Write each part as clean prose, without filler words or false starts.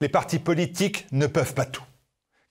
Les partis politiques ne peuvent pas tout.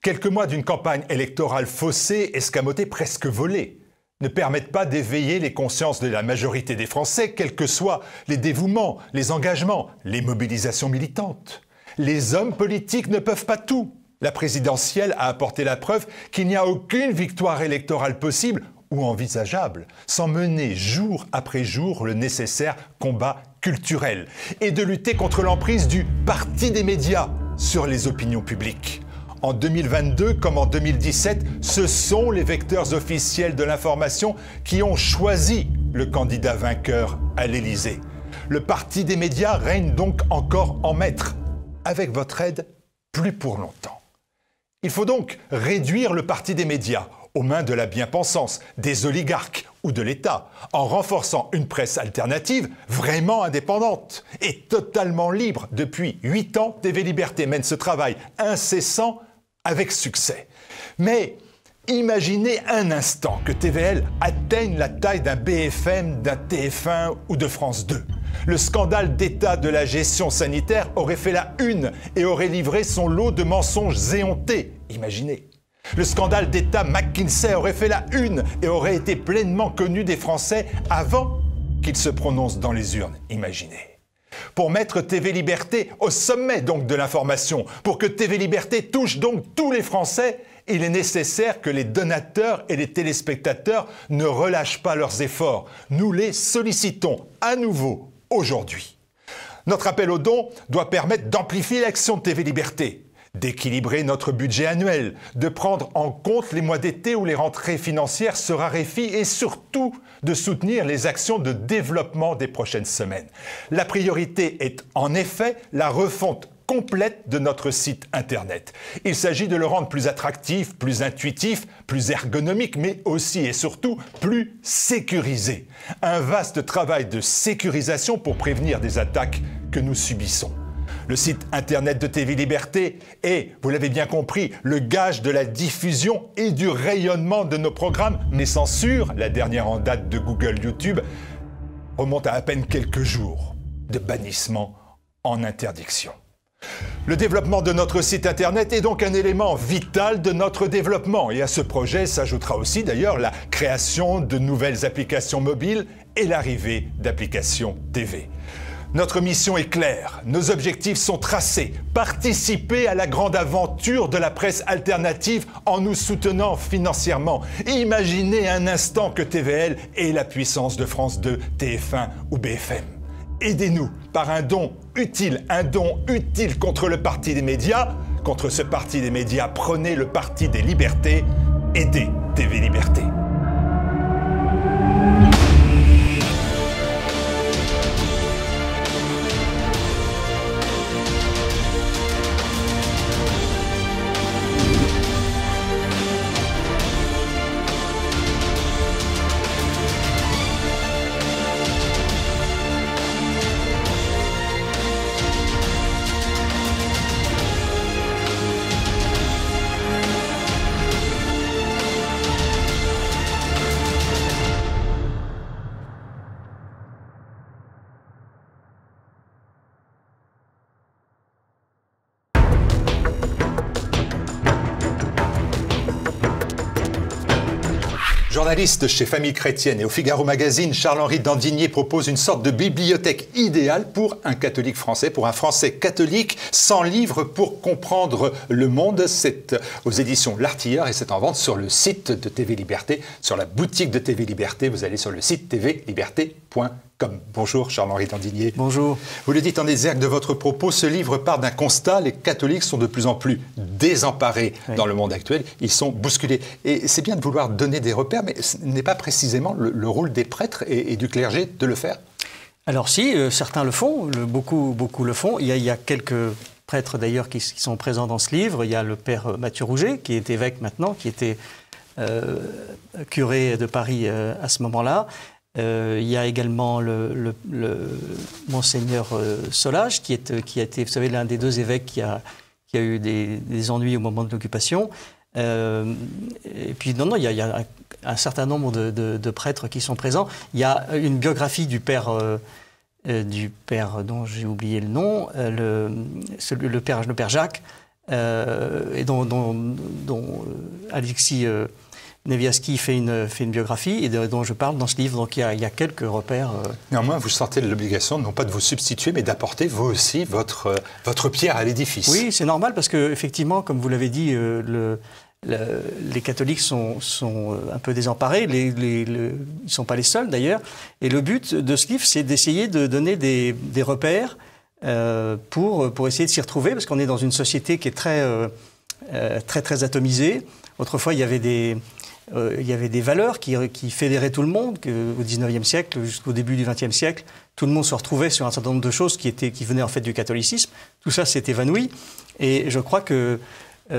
Quelques mois d'une campagne électorale faussée, escamotée, presque volée, ne permettent pas d'éveiller les consciences de la majorité des Français, quels que soient les dévouements, les engagements, les mobilisations militantes. Les hommes politiques ne peuvent pas tout. La présidentielle a apporté la preuve qu'il n'y a aucune victoire électorale possible ou envisageable sans mener jour après jour le nécessaire combat culturel et de lutter contre l'emprise du parti des médias sur les opinions publiques. En 2022 comme en 2017, ce sont les vecteurs officiels de l'information qui ont choisi le candidat vainqueur à l'Élysée. Le parti des médias règne donc encore en maître. Avec votre aide, plus pour longtemps. Il faut donc réduire le parti des médias aux mains de la bien-pensance, des oligarques ou de l'État, en renforçant une presse alternative vraiment indépendante et totalement libre. Depuis 8 ans, TV Liberté mène ce travail incessant avec succès. Mais imaginez un instant que TVL atteigne la taille d'un BFM, d'un TF1 ou de France 2. Le scandale d'état de la gestion sanitaire aurait fait la une et aurait livré son lot de mensonges éhontés. Imaginez. Le scandale d'état McKinsey aurait fait la une et aurait été pleinement connu des Français avant qu'ils se prononcent dans les urnes. Imaginez. Pour mettre TV Liberté au sommet donc de l'information, pour que TV Liberté touche donc tous les Français, il est nécessaire que les donateurs et les téléspectateurs ne relâchent pas leurs efforts. Nous les sollicitons à nouveau aujourd'hui. Notre appel aux dons doit permettre d'amplifier l'action de TV Liberté, d'équilibrer notre budget annuel, de prendre en compte les mois d'été où les rentrées financières se raréfient et surtout de soutenir les actions de développement des prochaines semaines. La priorité est en effet la refonte complète de notre site internet. Il s'agit de le rendre plus attractif, plus intuitif, plus ergonomique, mais aussi et surtout plus sécurisé. Un vaste travail de sécurisation pour prévenir des attaques que nous subissons. Le site internet de TV Liberté est, vous l'avez bien compris, le gage de la diffusion et du rayonnement de nos programmes. Les censures, la dernière en date de Google YouTube, remonte à peine quelques jours de bannissement en interdiction. Le développement de notre site internet est donc un élément vital de notre développement et à ce projet s'ajoutera aussi d'ailleurs la création de nouvelles applications mobiles et l'arrivée d'applications TV. Notre mission est claire, nos objectifs sont tracés, participer à la grande aventure de la presse alternative en nous soutenant financièrement. Imaginez un instant que TVL ait la puissance de France 2, TF1 ou BFM. Aidez-nous par un don utile contre le parti des médias. Contre ce parti des médias, prenez le parti des libertés. Aidez TV Liberté. Journaliste chez Famille Chrétienne et au Figaro Magazine, Charles-Henri Dandigné propose une sorte de bibliothèque idéale pour un catholique français, pour un Français catholique, 100 livres pour comprendre le monde. C'est aux éditions L'Artilleur et c'est en vente sur le site de TV Liberté, sur la boutique de TV Liberté. Vous allez sur le site tvliberté.com. Bonjour Charles-Henri Dandigné. Bonjour. Vous le dites en exergue de votre propos, ce livre part d'un constat, les catholiques sont de plus en plus désemparés dans le monde actuel, ils sont bousculés. Et c'est bien de vouloir donner des repères, mais ce n'est pas précisément le rôle des prêtres et du clergé de le faire? Alors si, certains le font, beaucoup le font. Il y a quelques prêtres d'ailleurs qui sont présents dans ce livre. Il y a le père Mathieu Rouget, qui est évêque maintenant, qui était curé de Paris à ce moment-là. Il y a également le monseigneur Solage, qui a été, vous savez, l'un des deux évêques qui a eu des ennuis au moment de l'occupation. Et puis, il y a un certain nombre de prêtres qui sont présents. Il y a une biographie du père du père dont j'ai oublié le nom, le père Jacques, et dont Alexis Neviaski fait une biographie et dont je parle dans ce livre. Donc il y a quelques repères. Néanmoins, vous sentez l'obligation non pas de vous substituer, mais d'apporter vous aussi votre pierre à l'édifice. Oui, c'est normal parce que effectivement, comme vous l'avez dit, les catholiques sont un peu désemparés. Ils ne sont pas les seuls d'ailleurs. Et le but de ce livre, c'est d'essayer de donner des repères pour essayer de s'y retrouver, parce qu'on est dans une société qui est très atomisée. Autrefois, il y avait des valeurs qui fédéraient tout le monde. Au XIXe siècle jusqu'au début du XXe siècle, tout le monde se retrouvait sur un certain nombre de choses qui venaient en fait du catholicisme. Tout ça s'est évanoui. Et je crois que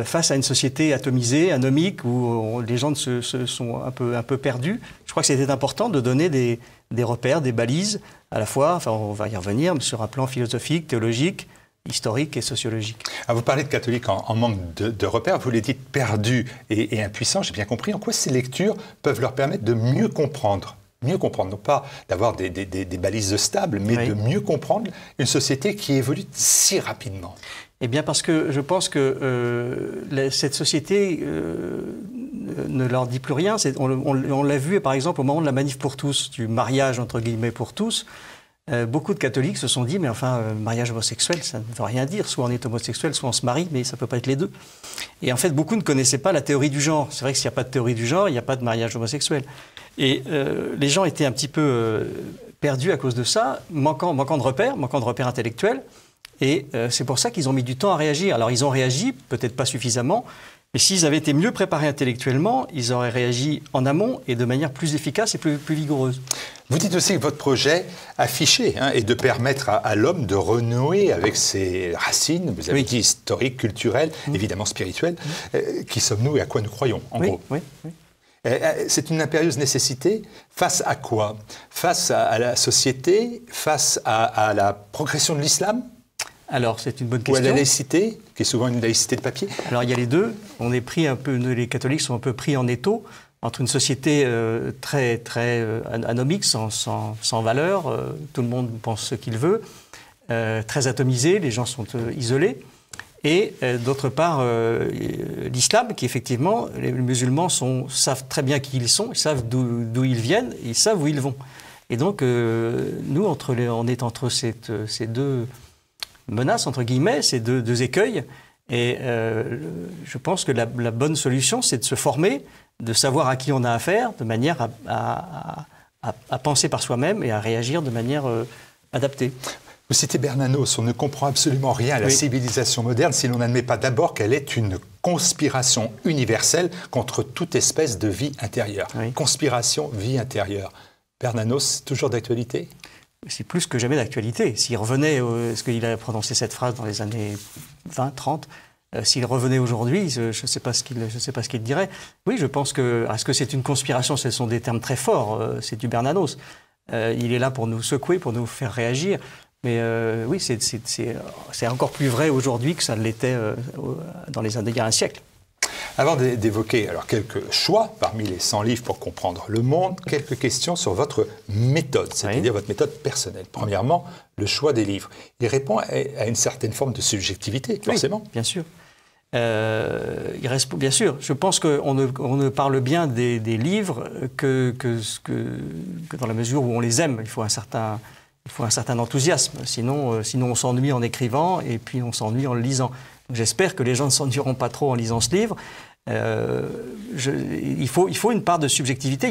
face à une société atomisée, anomique, où les gens se sont un peu perdus, je crois que c'était important de donner des repères, des balises, à la fois, enfin on va y revenir, mais sur un plan philosophique, théologique, historique et sociologique. Ah, vous parlez de catholiques en manque de repères, vous les dites perdus et impuissants, j'ai bien compris. En quoi ces lectures peuvent leur permettre de mieux comprendre, non pas d'avoir des balises stables, mais de mieux comprendre une société qui évolue si rapidement? Eh bien parce que je pense que cette société ne leur dit plus rien. On l'a vu par exemple au moment de la manif pour tous, du mariage entre guillemets pour tous. Beaucoup de catholiques se sont dit, mais enfin, mariage homosexuel, ça ne veut rien dire. Soit on est homosexuel, soit on se marie, mais ça ne peut pas être les deux. Et en fait, beaucoup ne connaissaient pas la théorie du genre. C'est vrai que s'il n'y a pas de théorie du genre, il n'y a pas de mariage homosexuel. Et les gens étaient un petit peu perdus à cause de ça, manquant de repères intellectuels. Et c'est pour ça qu'ils ont mis du temps à réagir. Alors ils ont réagi, peut-être pas suffisamment, mais s'ils avaient été mieux préparés intellectuellement, ils auraient réagi en amont et de manière plus efficace et plus vigoureuse. Vous dites aussi que votre projet affiché est de permettre à l'homme de renouer avec ses racines, vous avez dit historiques, culturelles, évidemment spirituelles. Qui sommes-nous et à quoi nous croyons, en gros? Oui. C'est une impérieuse nécessité. Face à quoi? Face à la société? Face à la progression de l'islam? Alors, c'est une bonne question. Ou à la laïcité, qui est souvent une laïcité de papier? Alors, il y a les deux. On est pris les catholiques sont un peu pris en étau entre une société très anomique, sans valeur. Tout le monde pense ce qu'il veut. Très atomisée, les gens sont isolés. Et d'autre part, l'islam, qui effectivement, les musulmans savent très bien qui ils sont, ils savent d'où ils viennent, ils savent où ils vont. Et donc, nous, on est entre ces deux menaces, entre guillemets, ces deux écueils. Et je pense que la bonne solution, c'est de se former, de savoir à qui on a affaire, de manière à penser par soi-même et à réagir de manière adaptée. Vous citez Bernanos, on ne comprend absolument rien à la civilisation moderne si l'on n'admet pas d'abord qu'elle est une conspiration universelle contre toute espèce de vie intérieure. Conspiration, vie intérieure. Bernanos, toujours d'actualité? C'est plus que jamais d'actualité. S'il revenait, est-ce qu'il a prononcé cette phrase dans les années 20, 30 s'il revenait aujourd'hui, je ne sais pas ce qu'il dirait. Oui, je pense que... Est-ce que c'est une conspiration? Ce sont des termes très forts. C'est du Bernanos. Il est là pour nous secouer, pour nous faire réagir. Mais oui, c'est encore plus vrai aujourd'hui que ça l'était dans les années il y a un siècle. Avant d'évoquer quelques choix parmi les 100 livres pour comprendre le monde, quelques questions sur votre méthode, c'est-à-dire votre méthode personnelle. Premièrement, le choix des livres. Il répond à une certaine forme de subjectivité, forcément. Oui, bien sûr. Bien sûr. Je pense qu'on ne parle bien des livres que dans la mesure où on les aime. Il faut un certain enthousiasme. Sinon on s'ennuie en écrivant et puis on s'ennuie en le lisant. J'espère que les gens ne s'ennuieront pas trop en lisant ce livre. Il faut une part de subjectivité.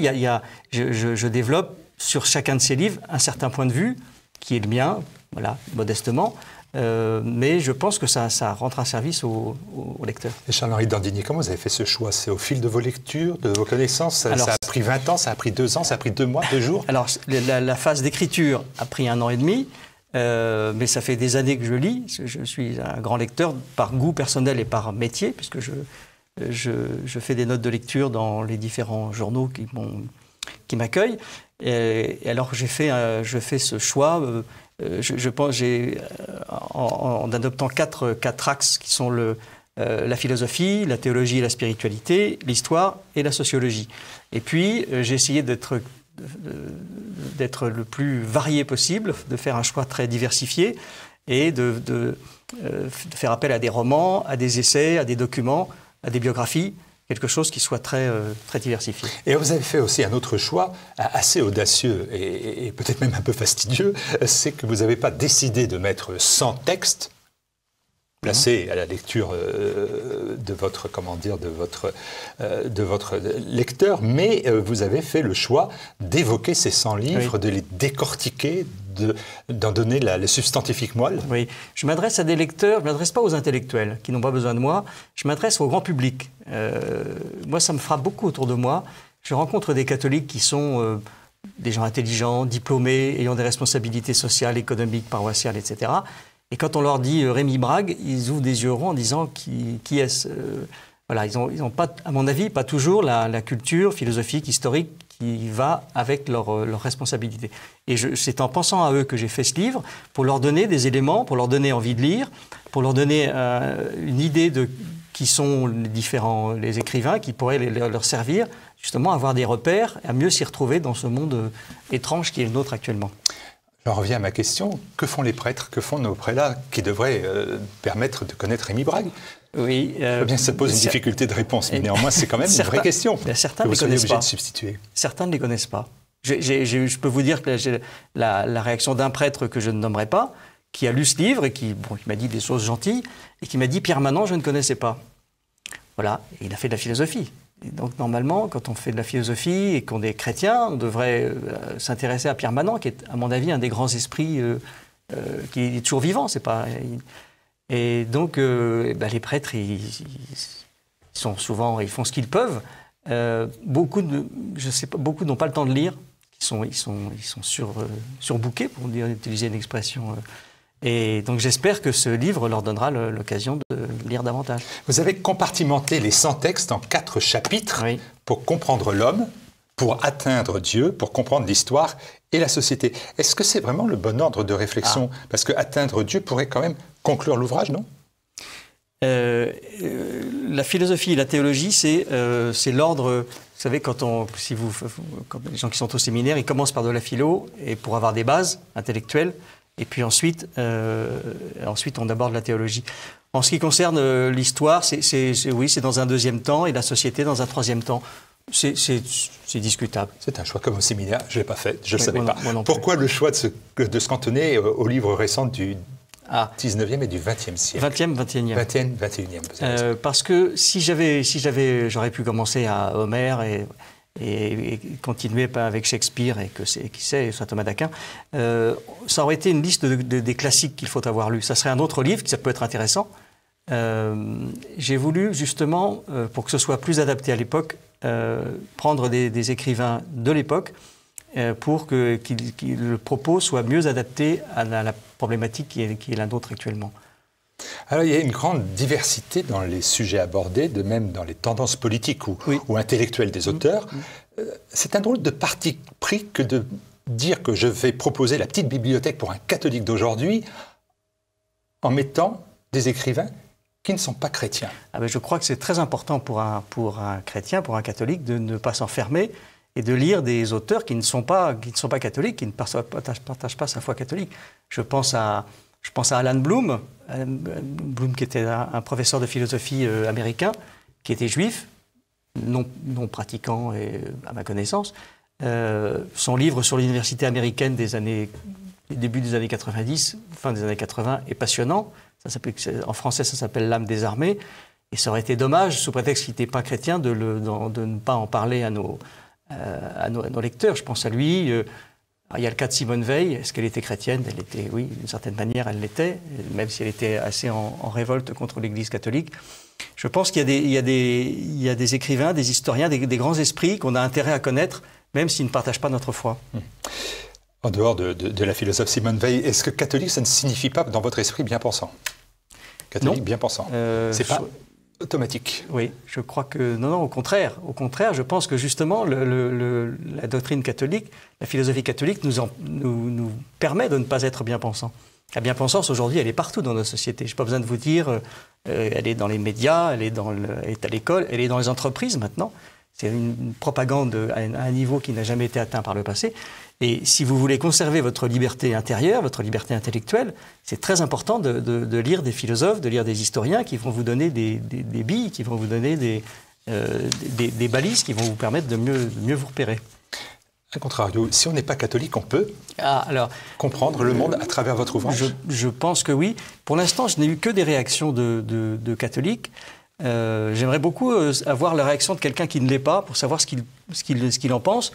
Je développe sur chacun de ces livres un certain point de vue qui est le mien, voilà, modestement. Mais je pense que ça rentre un service au lecteur. Et Charles-Henri Dandinier, comment vous avez fait ce choix? C'est au fil de vos lectures, de vos connaissances? Ça a pris 20 ans, ça a pris 2 ans, ça a pris 2 mois, 2 jours? Alors, la phase d'écriture a pris 1 an et demi. Mais ça fait des années que je lis. Je suis un grand lecteur par goût personnel et par métier, puisque je fais des notes de lecture dans les différents journaux qui m'accueillent. Et alors je fais ce choix. Je pense en adoptant quatre axes qui sont la philosophie, la théologie et la spiritualité, l'histoire et la sociologie. Et puis j'ai essayé d'être d'être le plus varié possible, de faire un choix très diversifié et de faire appel à des romans, à des essais, à des documents, à des biographies, quelque chose qui soit très diversifié. Et vous avez fait aussi un autre choix assez audacieux et peut-être même un peu fastidieux, c'est que vous n'avez pas décidé de mettre 100 textes placés à la lecture de votre lecteur, mais vous avez fait le choix d'évoquer ces 100 livres, de les décortiquer, d'en donner le substantifique moelle. Oui, je m'adresse à des lecteurs, je ne m'adresse pas aux intellectuels qui n'ont pas besoin de moi, je m'adresse au grand public. Moi, ça me frappe beaucoup autour de moi. Je rencontre des catholiques qui sont des gens intelligents, diplômés, ayant des responsabilités sociales, économiques, paroissiales, etc. Et quand on leur dit Rémi Brague, ils ouvrent des yeux ronds en disant qui est-ce Voilà, ils n'ont pas, à mon avis, pas toujours la culture philosophique, historique qui va avec leur responsabilité. Et c'est en pensant à eux que j'ai fait ce livre, pour leur donner des éléments, pour leur donner envie de lire, pour leur donner une idée de qui sont les écrivains, qui pourraient leur servir justement à avoir des repères, à mieux s'y retrouver dans ce monde étrange qui est le nôtre actuellement. J'en reviens à ma question. Que font les prêtres, que font nos prélats qui devraient permettre de connaître Rémi Brague? Oui. Bien, ça pose une difficulté de réponse, mais néanmoins, c'est quand même une vraie question. Certains que ne vous soyez obligé pas. de substituer. Certains ne les connaissent pas. Je peux vous dire que j'ai la réaction d'un prêtre que je ne nommerai pas, qui a lu ce livre et qui m'a dit des choses gentilles, et qui m'a dit « Pierre Manant, je ne connaissais pas ». Voilà, et il a fait de la philosophie. Et donc normalement, quand on fait de la philosophie et qu'on est chrétien, on devrait s'intéresser à Pierre Manant, qui est à mon avis un des grands esprits qui est toujours vivant. C'est pas. Et donc les prêtres, ils sont souvent, ils font ce qu'ils peuvent. Beaucoup n'ont pas le temps de lire. Ils sont surbookés, pour utiliser une expression. Et donc j'espère que ce livre leur donnera l'occasion de lire davantage. Vous avez compartimenté les 100 textes en 4 chapitres pour comprendre l'homme, pour atteindre Dieu, pour comprendre l'histoire et la société. Est-ce que c'est vraiment le bon ordre de réflexion? Parce que atteindre Dieu pourrait quand même conclure l'ouvrage, non? La philosophie et la théologie, c'est l'ordre. Vous savez, quand les gens qui sont au séminaire, ils commencent par de la philo et pour avoir des bases intellectuelles. Et puis ensuite, on aborde la théologie. En ce qui concerne l'histoire, c'est dans un deuxième temps et la société dans un troisième temps. C'est discutable. C'est un choix comme au séminaire, je ne l'ai pas fait, je ne savais pas. Moi non Pourquoi le choix de se cantonner aux livres récents du 19e et du 20e siècle? 21e. 21e. Parce que j'aurais pu commencer à Homère et continuer avec Shakespeare et qui sait, Saint Thomas d'Aquin, ça aurait été une liste des classiques qu'il faut avoir lus. Ça serait un autre livre, ça peut être intéressant. J'ai voulu justement, pour que ce soit plus adapté à l'époque, prendre des écrivains de l'époque pour que le propos soit mieux adapté à la problématique qui est la nôtre actuellement. Alors, il y a une grande diversité dans les sujets abordés, de même dans les tendances politiques ou intellectuelles des auteurs. C'est un drôle de parti pris que de dire que je vais proposer la petite bibliothèque pour un catholique d'aujourd'hui en mettant des écrivains qui ne sont pas chrétiens. Je crois que c'est très important pour un chrétien, pour un catholique, de ne pas s'enfermer et de lire des auteurs qui ne sont pas catholiques, qui ne partagent pas sa foi catholique. Je pense à Alan Bloom, qui était un professeur de philosophie américain, qui était juif, non pratiquant à ma connaissance. Son livre sur l'université américaine début des années 90, fin des années 80, est passionnant. En français, ça s'appelle « L'âme des armées ». Et ça aurait été dommage, sous prétexte qu'il n'était pas chrétien, de ne pas en parler à nos lecteurs. Je pense à lui. Il y a le cas de Simone Veil. Est-ce qu'elle était chrétienne? Elle était, oui, d'une certaine manière, elle l'était, même si elle était assez en révolte contre l'Église catholique. Je pense qu'il y a des écrivains, des historiens, des grands esprits qu'on a intérêt à connaître, même s'ils ne partagent pas notre foi. En dehors de la philosophe Simone Veil, est-ce que catholique, ça ne signifie pas, dans votre esprit, bien pensant? Catholique, bien pensant. C'est pas automatique. Oui, je crois que... Non, au contraire. Au contraire, je pense que justement, la doctrine catholique, la philosophie catholique nous permet de ne pas être bien-pensants. La bien-pensance, aujourd'hui, elle est partout dans nos sociétés. Je n'ai pas besoin de vous dire, elle est dans les médias, elle est à l'école, elle est dans les entreprises maintenant. C'est une propagande à un niveau qui n'a jamais été atteint par le passé. Et si vous voulez conserver votre liberté intérieure, votre liberté intellectuelle, c'est très important de lire des philosophes, de lire des historiens qui vont vous donner des billes, qui vont vous donner des balises qui vont vous permettre de mieux vous repérer. A contrario, si on n'est pas catholique, on peut comprendre le monde à travers votre ouvrage. Je pense que oui. Pour l'instant, je n'ai eu que des réactions de catholiques. J'aimerais beaucoup avoir la réaction de quelqu'un qui ne l'est pas pour savoir ce qu'il en pense.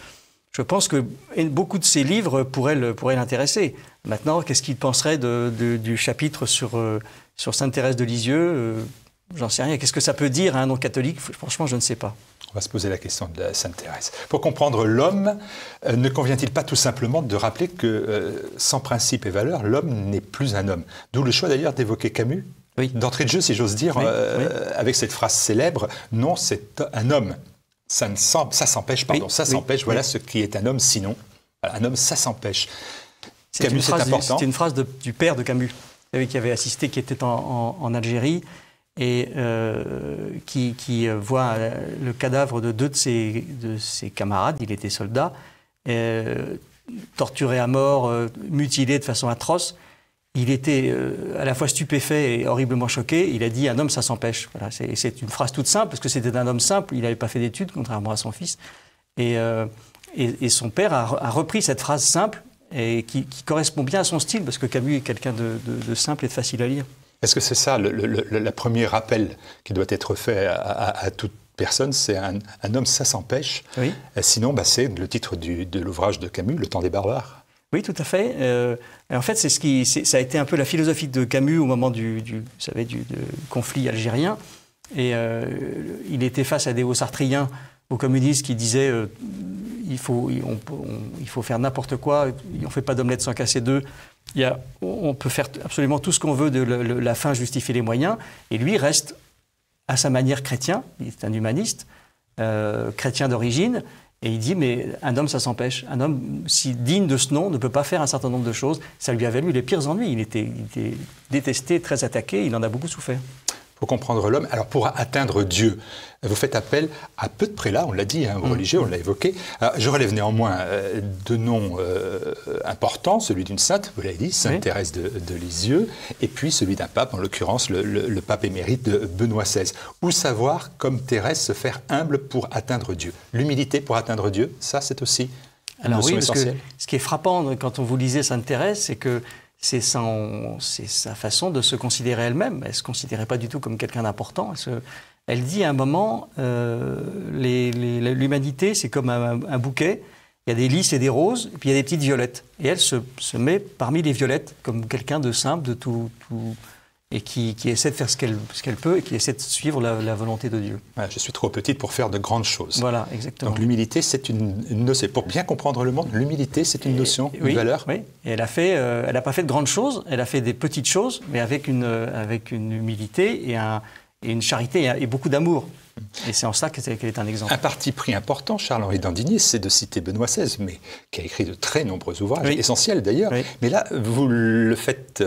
Je pense que beaucoup de ces livres pourraient l'intéresser. Maintenant, qu'est-ce qu'il penserait du chapitre sur Sainte Thérèse de Lisieux J'en sais rien. Qu'est-ce que ça peut dire à un non-catholique? Franchement, je ne sais pas. On va se poser la question de Sainte Thérèse. Pour comprendre l'homme, ne convient-il pas tout simplement de rappeler que sans principes et valeurs, l'homme n'est plus un homme? D'où le choix d'ailleurs d'évoquer Camus. Oui. D'entrée de jeu, si j'ose dire, oui. avec cette phrase célèbre, non, c'est un homme. Ça s'empêche, pardon, ça s'empêche, voilà ce qui est un homme, sinon, voilà, un homme, ça s'empêche. Camus, c'est important. C'était une phrase du père de Camus, qui avait assisté, qui était en Algérie, et qui voit le cadavre de deux de ses camarades, il était soldat, torturé à mort, mutilé de façon atroce. Il était à la fois stupéfait et horriblement choqué. Il a dit « un homme, ça s'empêche ». Voilà, c'est une phrase toute simple, parce que c'était un homme simple, il n'avait pas fait d'études, contrairement à son fils. Et son père a repris cette phrase simple, et qui correspond bien à son style, parce que Camus est quelqu'un de simple et de facile à lire. Est-ce que c'est ça, le premier rappel qui doit être fait à toute personne, c'est un homme, ça s'empêche. Oui. Sinon, c'est le titre de l'ouvrage de Camus, Le temps des barbares. Oui, tout à fait. En fait, ça a été un peu la philosophie de Camus au moment du conflit algérien. Et il était face à des hauts-sartriens, aux communistes qui disaient il faut faire n'importe quoi, on ne fait pas d'omelette sans casser deux. On peut faire absolument tout ce qu'on veut, la fin justifie les moyens. Et lui reste à sa manière chrétien, il est un humaniste, chrétien d'origine. Et il dit, mais un homme, ça s'empêche. Un homme, si digne de ce nom, ne peut pas faire un certain nombre de choses. Ça lui a valu les pires ennuis. Il était détesté, très attaqué. Il en a beaucoup souffert. Pour comprendre l'homme, alors pour atteindre Dieu, vous faites appel à peu de prélats, on l'a dit, aux religieux, on l'a évoqué. Alors, je relève néanmoins deux noms importants, celui d'une sainte, vous l'avez dit, Sainte Thérèse de Lisieux, et puis celui d'un pape, en l'occurrence le pape émérite de Benoît XVI. Où savoir, comme Thérèse, se faire humble pour atteindre Dieu? L'humilité pour atteindre Dieu, ça c'est aussi une notion essentielle. Ce qui est frappant quand vous lisez Sainte Thérèse, c'est que c'est sa façon de se considérer elle-même. Elle ne se considérait pas du tout comme quelqu'un d'important. Elle dit à un moment, l'humanité, c'est comme un bouquet. Il y a des lys et des roses, et puis il y a des petites violettes. Et elle se met parmi les violettes, comme quelqu'un de simple, de tout et qui essaie de faire ce qu'elle peut, et qui essaie de suivre la volonté de Dieu. Ouais, je suis trop petite pour faire de grandes choses. Voilà, exactement. Donc l'humilité, c'est une notion. Pour bien comprendre le monde, l'humilité, c'est une notion, une valeur. Oui, et elle n'a pas fait de grandes choses, elle a fait des petites choses, mais avec une humilité et une charité et beaucoup d'amour. Et c'est en ça qu'elle est un exemple. Un parti pris important, Charles-Henri d'Andigny, c'est de citer Benoît XVI, mais qui a écrit de très nombreux ouvrages, essentiels d'ailleurs. Oui. Mais là, vous le faites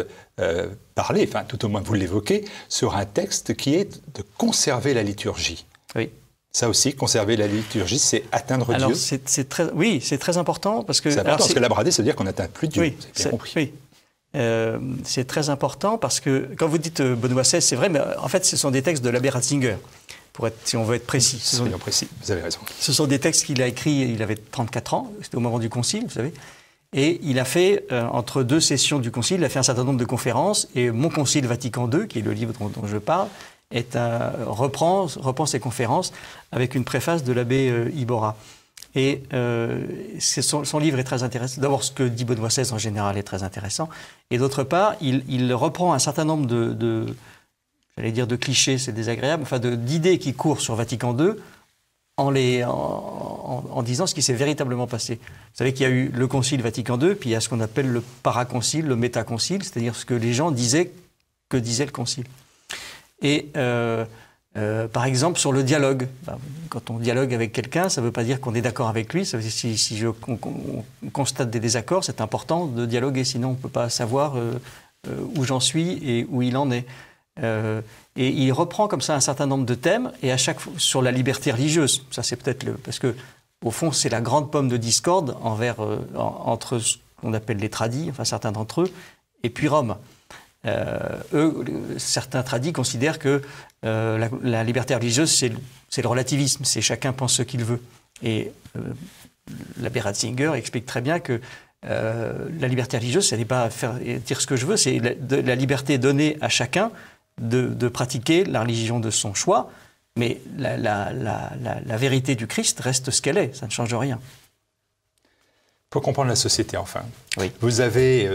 parler, enfin tout au moins vous l'évoquez, sur un texte qui est de conserver la liturgie. Oui. Ça aussi, conserver la liturgie, c'est atteindre Dieu. Alors, c'est très important parce que... C'est important parce que la bradée, ça veut dire qu'on n'atteint plus Dieu, vous avez bien compris. Oui. C'est très important parce que, quand vous dites Benoît XVI, c'est vrai, mais en fait, ce sont des textes de l'abbé Ratzinger, si on veut être précis. Soyons précis, vous avez raison. Ce sont des textes qu'il a écrits, il avait 34 ans, c'était au moment du Concile, vous savez, et il a fait, entre deux sessions du Concile, il a fait un certain nombre de conférences, et Mon Concile Vatican II, qui est le livre dont je parle, reprend ses conférences avec une préface de l'abbé Iborra. Et son livre est très intéressant. D'abord, ce que dit Benoît XVI en général est très intéressant. Et d'autre part, il reprend un certain nombre j'allais dire de clichés, c'est désagréable, enfin d'idées qui courent sur Vatican II en disant ce qui s'est véritablement passé. Vous savez qu'il y a eu le Concile Vatican II, puis il y a ce qu'on appelle le paraconcile, le métaconcile, c'est-à-dire ce que les gens disaient que disait le Concile. Et par exemple, sur le dialogue. Quand on dialogue avec quelqu'un, ça ne veut pas dire qu'on est d'accord avec lui. Ça veut dire si on constate des désaccords, c'est important de dialoguer, sinon on ne peut pas savoir où j'en suis et où il en est. Et il reprend comme ça un certain nombre de thèmes, et à chaque fois sur la liberté religieuse. Ça, c'est peut-être parce que, au fond, c'est la grande pomme de discorde entre ce qu'on appelle les tradis, enfin certains d'entre eux, et puis Rome. Certains tradis considèrent que la liberté religieuse, c'est le relativisme, c'est chacun pense ce qu'il veut. Et l'abbé Ratzinger explique très bien que la liberté religieuse, ce n'est pas dire ce que je veux, c'est la liberté donnée à chacun de pratiquer la religion de son choix, mais la vérité du Christ reste ce qu'elle est, ça ne change rien. Pour comprendre la société, enfin, oui. Vous avez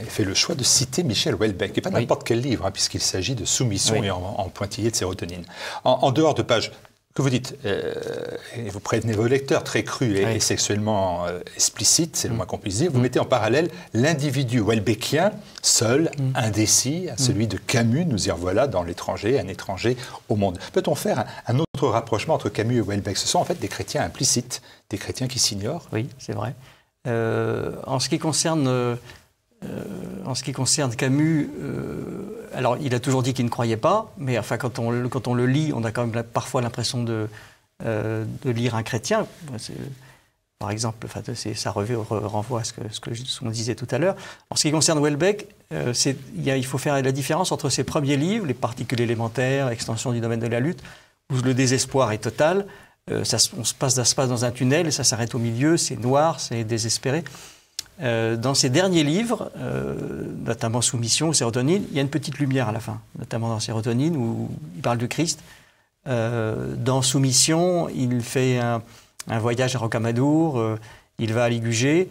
fait le choix de citer Michel Houellebecq, et pas n'importe quel livre, puisqu'il s'agit de Soumission et en pointillé de sérotonine. En dehors de pages que vous dites, et vous prévenez vos lecteurs, très crus et sexuellement explicites, c'est le moins qu'on puisse dire, vous mettez en parallèle l'individu houellebecquien, seul, indécis, à celui de Camus, nous y revoilà dans L'étranger, un étranger au monde. Peut-on faire un autre rapprochement entre Camus et Houellebecq? Ce sont en fait des chrétiens implicites, des chrétiens qui s'ignorent. Oui, c'est vrai. En ce qui concerne Camus, alors il a toujours dit qu'il ne croyait pas, mais enfin quand on le lit, on a quand même parfois l'impression de lire un chrétien. Par exemple, enfin, ça renvoie à ce qu'on disait tout à l'heure. En ce qui concerne Houellebecq, il faut faire la différence entre ses premiers livres, Les particules élémentaires, Extension du domaine de la lutte, où le désespoir est total. Ça se passe dans un tunnel et ça s'arrête au milieu, c'est noir, c'est désespéré. Dans ses derniers livres, notamment Soumission ou Sérotonine, il y a une petite lumière à la fin, notamment dans Sérotonine où il parle du Christ. Dans Soumission, il fait un voyage à Rocamadour, il va à Ligugé.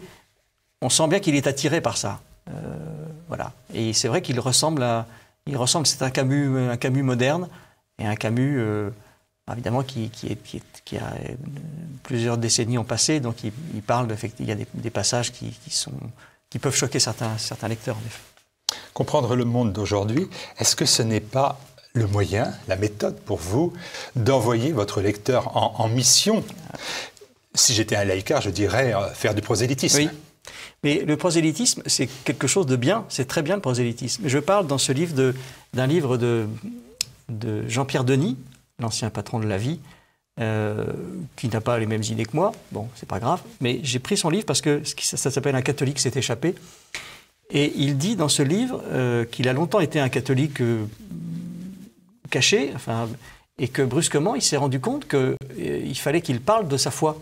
On sent bien qu'il est attiré par ça. Voilà. Et c'est vrai qu'il ressemble, c'est un Camus moderne et un Camus évidemment qui a plusieurs décennies ont passé, donc il parle il y a des passages qui peuvent choquer certains lecteurs en effet. Comprendre le monde d'aujourd'hui, est-ce que ce n'est pas le moyen, la méthode pour vous d'envoyer votre lecteur en mission? Si j'étais un laïcard, je dirais faire du prosélytisme. Oui. Mais le prosélytisme, c'est quelque chose de bien, c'est très bien le prosélytisme. Je parle dans ce livre d'un livre de Jean-Pierre Denis, l'ancien patron de La Vie, qui n'a pas les mêmes idées que moi. Bon, c'est pas grave. Mais j'ai pris son livre parce que ça s'appelle Un catholique s'est échappé. Et il dit dans ce livre qu'il a longtemps été un catholique caché, et que brusquement, il s'est rendu compte qu'il fallait qu'il parle de sa foi,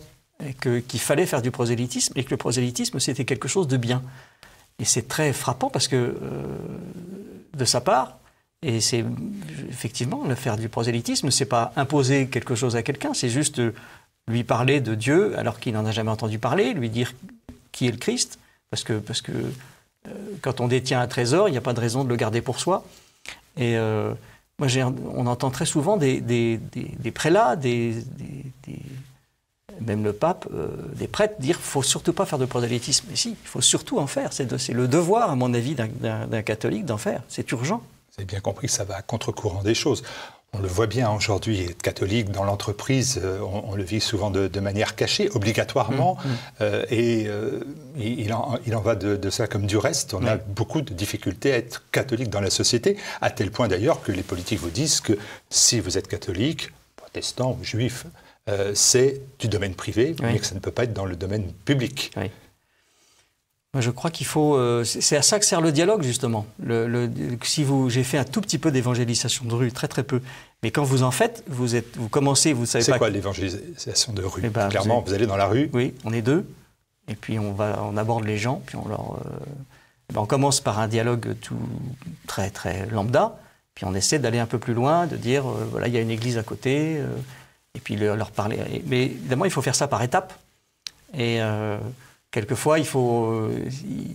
et qu'il fallait faire du prosélytisme, et que le prosélytisme, c'était quelque chose de bien. Et c'est très frappant parce que, de sa part, et c'est effectivement, le faire du prosélytisme, c'est pas imposer quelque chose à quelqu'un, c'est juste lui parler de Dieu alors qu'il n'en a jamais entendu parler, lui dire qui est le Christ, parce que quand on détient un trésor, il n'y a pas de raison de le garder pour soi. Et on entend très souvent des prélats, même le pape, des prêtres dire qu'il ne faut surtout pas faire de prosélytisme. Mais si, il faut surtout en faire. C'est le devoir, à mon avis, d'un catholique d'en faire. C'est urgent. Vous avez bien compris que ça va à contre-courant des choses. On le voit bien aujourd'hui, être catholique dans l'entreprise, on le vit souvent de manière cachée, obligatoirement, et il en va de ça comme du reste. On a beaucoup de difficultés à être catholique dans la société, à tel point d'ailleurs que les politiques vous disent que si vous êtes catholique, protestant ou juif, c'est du domaine privé, mais que ça ne peut pas être dans le domaine public. Oui. Je crois qu'il faut... c'est à ça que sert le dialogue, justement. J'ai fait un tout petit peu d'évangélisation de rue, très très peu. Mais quand vous en faites, vous commencez, vous savez pas... C'est quoi l'évangélisation de rue? Clairement, vous allez dans la rue. Oui, on est deux. Et puis on aborde les gens. Puis on commence par un dialogue tout très très lambda. Puis on essaie d'aller un peu plus loin, de dire, voilà, il y a une église à côté. Et puis leur parler. Mais évidemment, il faut faire ça par étapes. Et... quelquefois,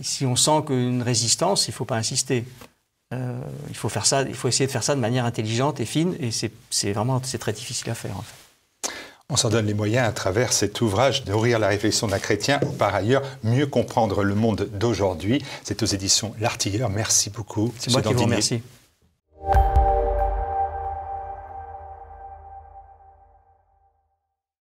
si on sent qu'une résistance, il ne faut pas insister. Il faut essayer de faire ça de manière intelligente et fine, et c'est très difficile à faire, en fait. On s'en donne les moyens à travers cet ouvrage, Nourrir la réflexion d'un chrétien, ou par ailleurs, mieux comprendre le monde d'aujourd'hui. C'est aux éditions L'Artilleur. Merci beaucoup. C'est moi qui vous remercie.